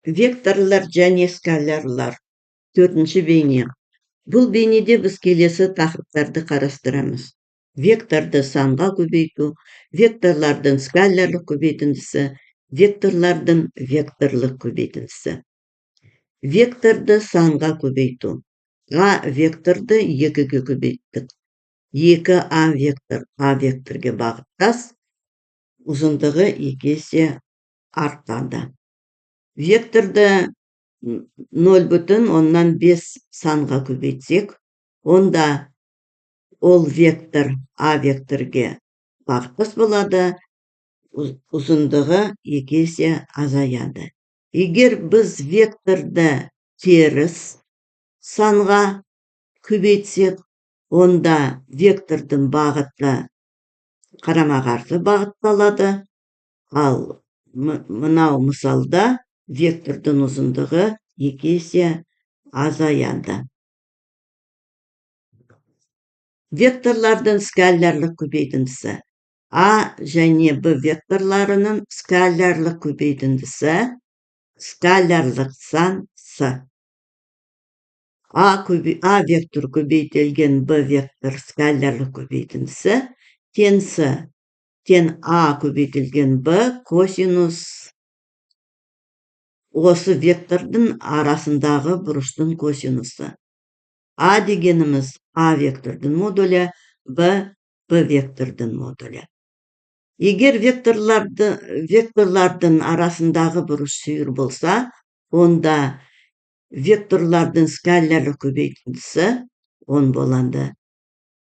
Векторлар және скалялар. 4-ші бейне. Бұл бейнеде біз келесі тақырыптарды қарастырамыз. Векторды санға көбейту, векторлардың скалярлық көбейтіндісі, векторлардың векторлық көбейтіндісі. Векторды санға көбейту. А векторды 2-ге көбейттік. 2А вектор А векторге бағыттас, ұзындығы 2 есе артады. Векторды 0,5 санға көбейтсек, онда ол вектор А векторге бағыттас болады, ұзындығы 2 есе азаяды. Егер біз векторды теріс санға көбейтсек, онда вектордың бағыты қарама-қарсы бағытталады, ал мынау мысалда вектордың ұзындығы 2 есе азаяды. Векторлардың скалярлық көбейтіндісі. А және Б векторларының скалярлық көбейтіндісі скалярлық сан С. А вектор көбейтілген Б вектор скалярлық көбейтіндісі тең С, тең А көбейтілген Б косинус осы вектордың арасындағы бұрыштың косинусы. А дегеніміз А вектордың модулі, Б вектордың модулі. Егер векторлардың арасындағы бұрыш сүйір болса, онда векторлардың скалярлық көбейтіндісі 10 болады.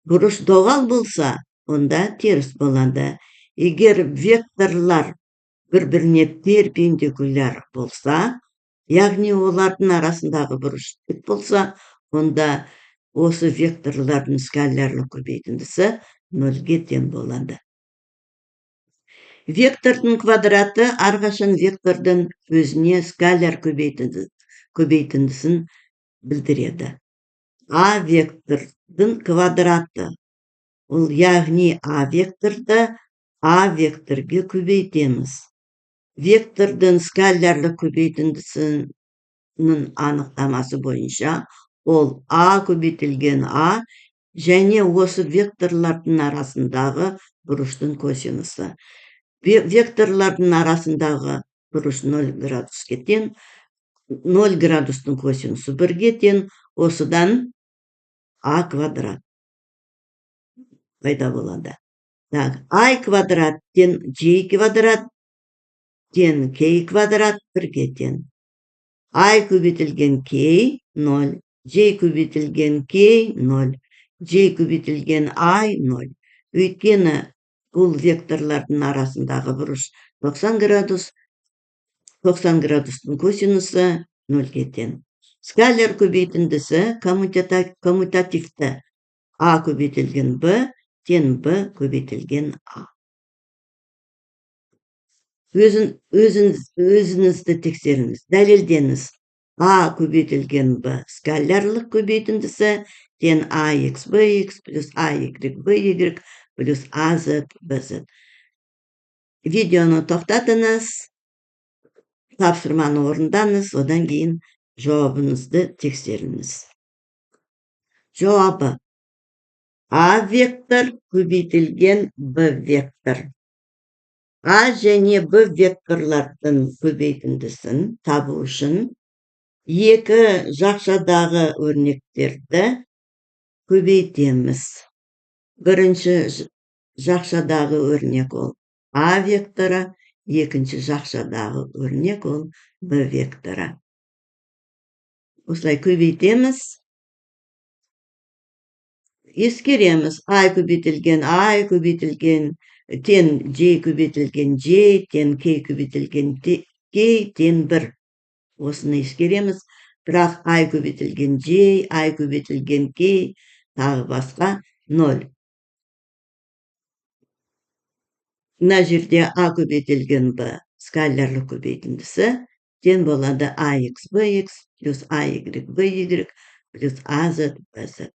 Бұрыш доғал болса, онда теріс болады. Егер векторлар бір-біріне перпендикуляр болса, яғни олардың арасындағы бұрыш тік болса, онда осы векторлардың скалярлық көбейтіндісі 0-ге тең болады. Вектордың квадраты әрқашан вектордың өзіне скаляр көбейтіндісін білдіреді. А вектордың квадраты, ол яғни А векторды А векторге көбейтеміз. Вектордың скалярлық көбейтіндісінің анықтамасы бойынша ол А көбейтілген А және осы векторлардың арасындағы бұрыштың косинусы. Векторлардың арасындағы бұрыш 0 градуске тең, 0 градустың косинусы 1-ге тең, осыдан А квадрат пайда болады. А квадрат тең J квадрат тең K квадрат 1-ге тең. А көбейтілген K 0, J көбейтілген K 0, J көбейтілген I 0. Өйткені бұл векторлардың арасындағы бұрыш 90 градус, 90 градустың косинусы 0-ге тең. Скаляр көбейтіндісі коммутативті. А көбейтілген Б тең Б көбейтілген А. Өзіңізді тексеріңіз, дәлелдеңіз. А көбейтілген Б скалярлық көбейтіндісі тең AX BX плюс AY BY плюс AZ BZ. Видеоны тоқтатыңыз, тапсырманы орындаңыз, одан кейін жауабыңызды тексеріңіз. Жауабы: А вектор көбейтілген Б вектор. А және Б векторлардың көбейтіндісін табу үшін екі жақшадағы өрнектерді көбейтеміз. Бірінші жақшадағы өрнек ол А векторы, екінші жақшадағы өрнек ол Б векторы. Осылай көбейтеміз. Ескереміз. А көбейтілген тең J көбейтілген J тең K көбейтілген K тең 1. Осыны ескереміз. Бірақ I көбейтілген J, I көбейтілген K тағы басқа 0. Мына жерде А көбейтілген Б скалярлық көбейтіндісі тең болады AX BX плюс AY BY плюс AZ BZ.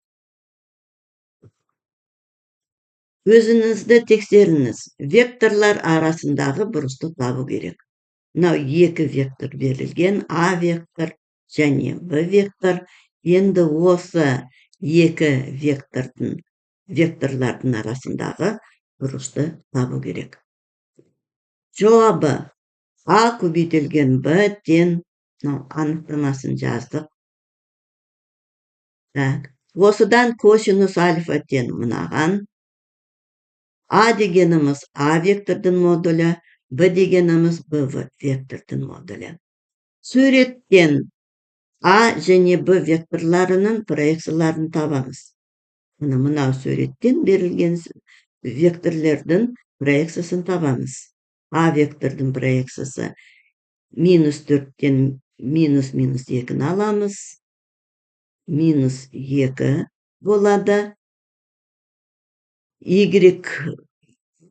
Өзіңізді тексеріңіз. Векторлар арасындағы бұрышты табу керек. Мынау екі вектор берілген, А вектор және Б вектор. Енді осы екі векторлардың арасындағы бұрышты табу керек. Жауабы А көбейтілген Б тең, анықтамасын жаздық. Осыдан косинус альфа тең мынаған. А дегеніміз А вектордың модулі, Б дегеніміз Б вектордың модулі. Суреттен А және Б векторларының проекцияларын табамыз. Мынау суреттен берілген векторлердің проекциясын табамыз. А вектордың проекциясы -4-тен -2 аламыз. -2 болады. Y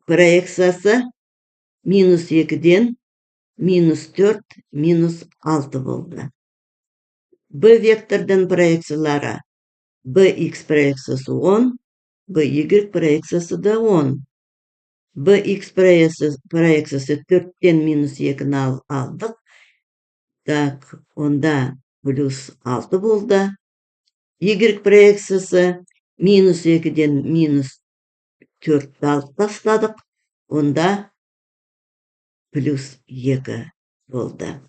проекциясы -2-ден -4, -6 болды. Б вектордың проекциялары Bx проекциясы 10, By проекциясы да 10. Bx проекциясы 4-тен -2 алдық. Онда +6 болды. Y проекциясы -2-ден -4 алып тастадық. Онда +2 болды.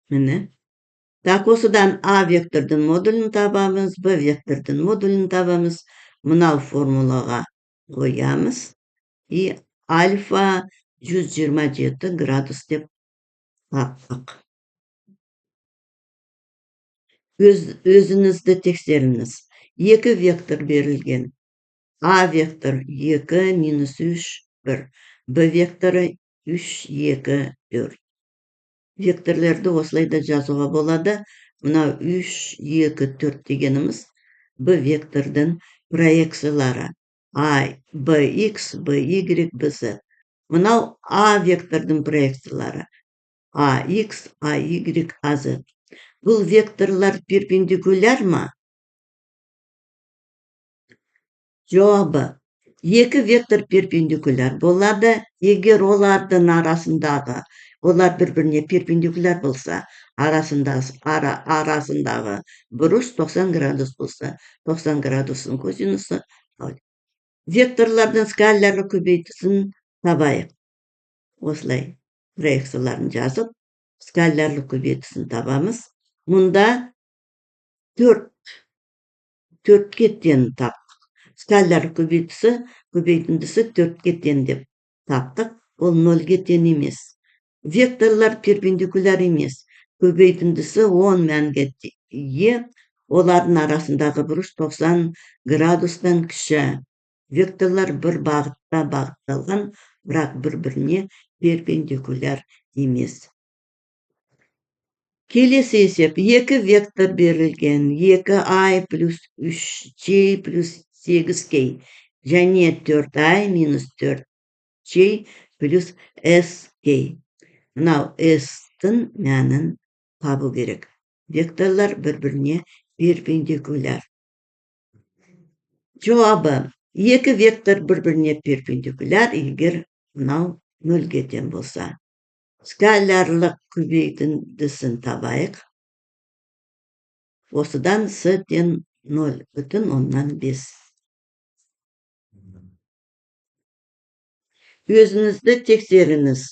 Міне. Осыдан А вектордың модулін табамыз, Б вектордың модулін табамыз. Мынау формулаға қоямыз. И альфа 127 градус деп таптық. Өзіңізді тексеріңіз. Екі вектор берілген. А вектор 2, -3, 1. Б векторы 3, 2, 4. Векторлерді осылайда жазуға болады. Мынау 3, 2, 4 дегеніміз Б вектордың проекциялары. Bx, By, Bz. Мынау А вектордың проекциялары. Ax, Ay, Az. Бұл векторлар перпендикуляр ма? Жауабы. Екі вектор перпендикуляр болады. Егер олардың арасындағы, олар бір-біріне перпендикуляр болса, арасындағы бұрыш 90 градус болса, 90 градустың косинусы. Векторлардың скалялары көбейтісін табайық. Осылай проекцияларын жазып, скалялары көбейтісін табамыз. Мұнда 4-ке тең таптық. Скалялар көбейтіндісі 4-ке тең деп таптық. Ол 0-ге тең емес. Векторлар перпендикуляр емес. Көбейтіндісі 10 мәнге ие. Олардың арасындағы бұрыш 90 градустан кіші. Векторлар бір бағытта бағытталған, бірақ бір-біріне перпендикуляр емес. Келесі есеп. Екі вектор берілген. 2i плюс 3j плюс 8k және 4i минус 4j плюс sk. Мынау s-тің мәнін табу керек. Векторлар бір-біріне перпендикуляр. Жауабы. Екі вектор бір-біріне перпендикуляр, егер мынау 0-ге тең болса. Скалярлық көбейтіндісін табайық. Осыдан с тең 0,5. Өзіңізді тексеріңіз.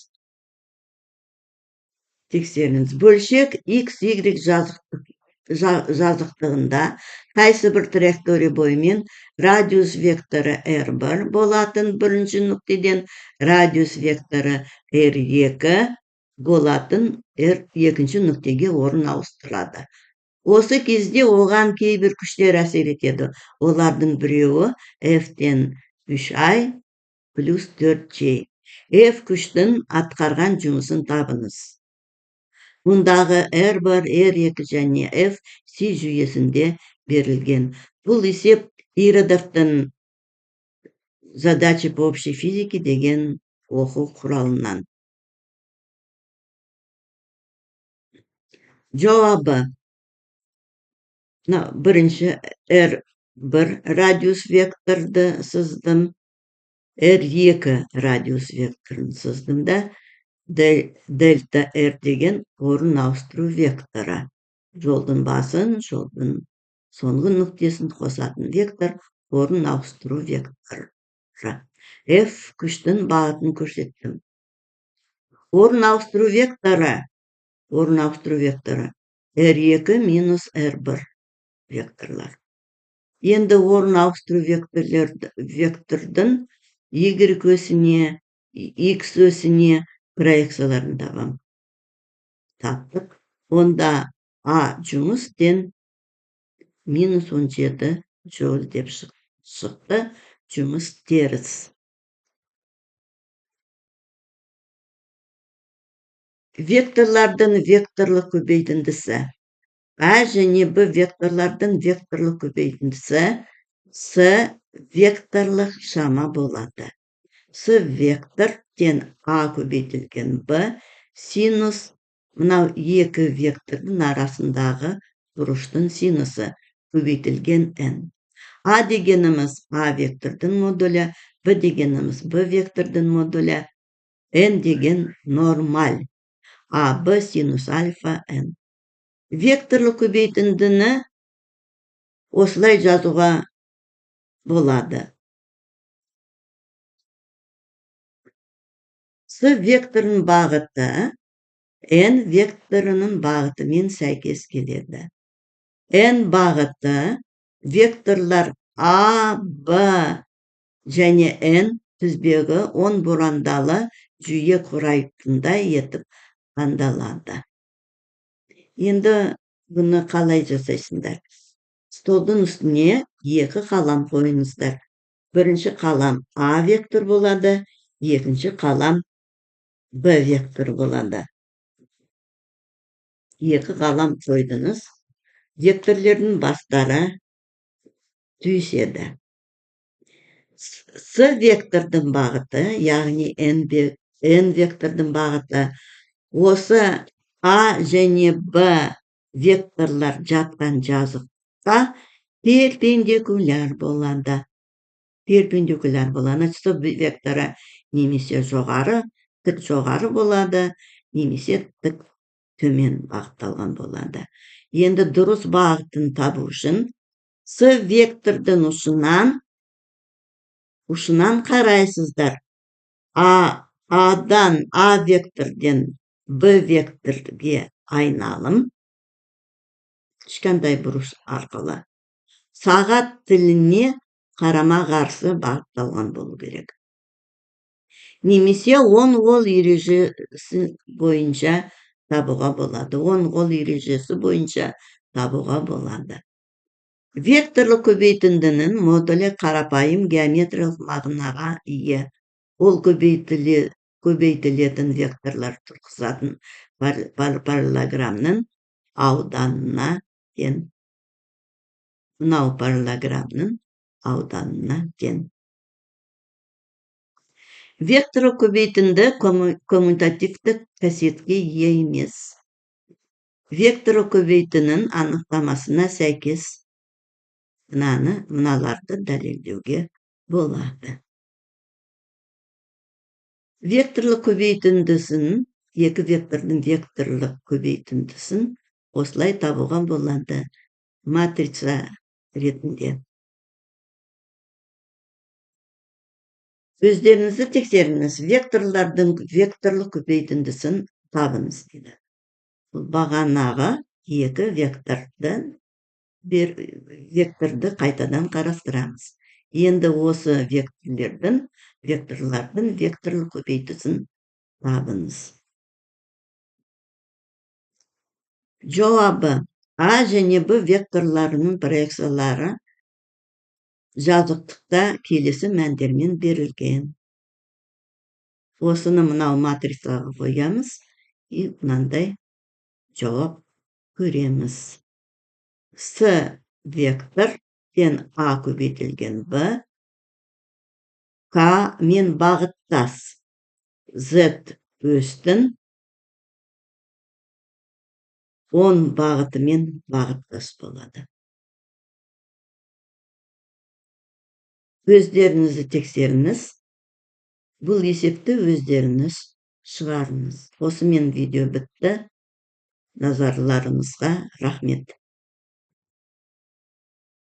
Бөлшек x, y жазықтығында қайсы бір траектория бойымен радиус векторы r1 болатын бірінші нүктеден радиус векторы r2 болатын екінші нүктеге орын ауыстырады. Осы кезде оған кейбір күштер әсер етеді. Олардың біреуі f-тен 3i плюс 4j. F күштің атқарған жұмысын табыңыз. Мұндағы R1, R2 және F C жүйесінде берілген. Бұл есеп Иродовтың задачи по общей физике деген оқу құралынан. Жауабы. Бірінші R1 радиус векторды сыздым. R2 радиус векторын сыздым да, дельта R деген орын ауыстыру векторы. Жолдың басын, жолдың соңғы нүктесін қосатын вектор орын ауыстыру векторы. F күштің бағытын көрсеттім. Орын ауыстыру векторы R2 минус R1 векторлар. Енді орын ауыстыру вектордың Y өсіне, X өсіне проекцияларын табам. Таптық. Онда A жұмыс тен минус 17 жол деп шықты. Жұмыс теріс. Векторлардың векторлық көбейтіндісі. А және Б векторлардың векторлық көбейтіндісі С векторлық шама болады. С вектор тен А көбейтілген Б синус мынау екі вектордың арасындағы бұрыштың синусы көбейтілген N. А дегеніміз А вектордың модулі, Б дегеніміз Б вектордың модулі, N деген нормаль. А, Б синус альфа N. Векторлық көбейтіндіні осылай жазуға болады. С векторының бағыты N векторының бағытымен сәйкес келеді. N бағыты векторлар А, Б және N тізбегі он бұрандалы жүйе құрайтындай етіп таңдалады. Енді бұны қалай жасайсыңдар? Столдың үстіне екі қалам қойыңыздар. Бірінші қалам А вектор болады, екінші қалам Б вектор болады. Екі қалам қойдыңыз. Векторлердің бастары түйіседі. С вектордың бағыты, яғни N вектордың бағыты осы А және Б векторлар жатқан жазыққа перпендикуляр болады. Перпендикуляр болады. С векторы немесе жоғары, тік жоғары болады, немесе тік төмен бағытталған болады. Енді дұрыс бағытын табу үшін С вектордың ұшынан қарайсыздар. А векторден Б векторге айналым кішкентай бұрыш арқылы сағат тіліне қарама қарсы бағытталған болу керек. Немесе 10 қол ережесі бойынша табуға болады. 10 қол ережесі бойынша табуға болады. Векторлық көбейтіндінің модулі қарапайым геометриялық мағынаға ие. Ол көбейтілетін векторлар тұрғызатын параллелограммның ауданына тең. Мынау параллелограммның ауданына тең. Векторлық көбейтінді коммутативтік қасиетке ие емес. Векторлық көбейтінің анықтамасына сәйкес мыналарды дәлелдеуге болады. Векторлық көбейтіндісін, екі вектордың векторлық көбейтіндісін осылай табуға болады. Матрица ретінде. Өздеріңізді тексеріңіз, векторлардың векторлық көбейтіндісін табыңыз дейді. Бағанағы екі векторды қайтадан қарастырамыз. Енді осы векторлардың векторлық көбейтісін табыңыз. Жауабы: А және Б векторларының проекциялары жазықтықта келесі мәндермен берілген. Осыны мынау матрицаға қоямыз, мынандай жауап көреміз. С вектор тен А көбейтілген Б, К мен бағыттас Z өстін 10 бағытымен бағыттас болады. Өздеріңізді тексеріңіз. бұл есепті өздеріңіз шығарыңыз. Осымен видео бітті. Назарларыңызға рахмет.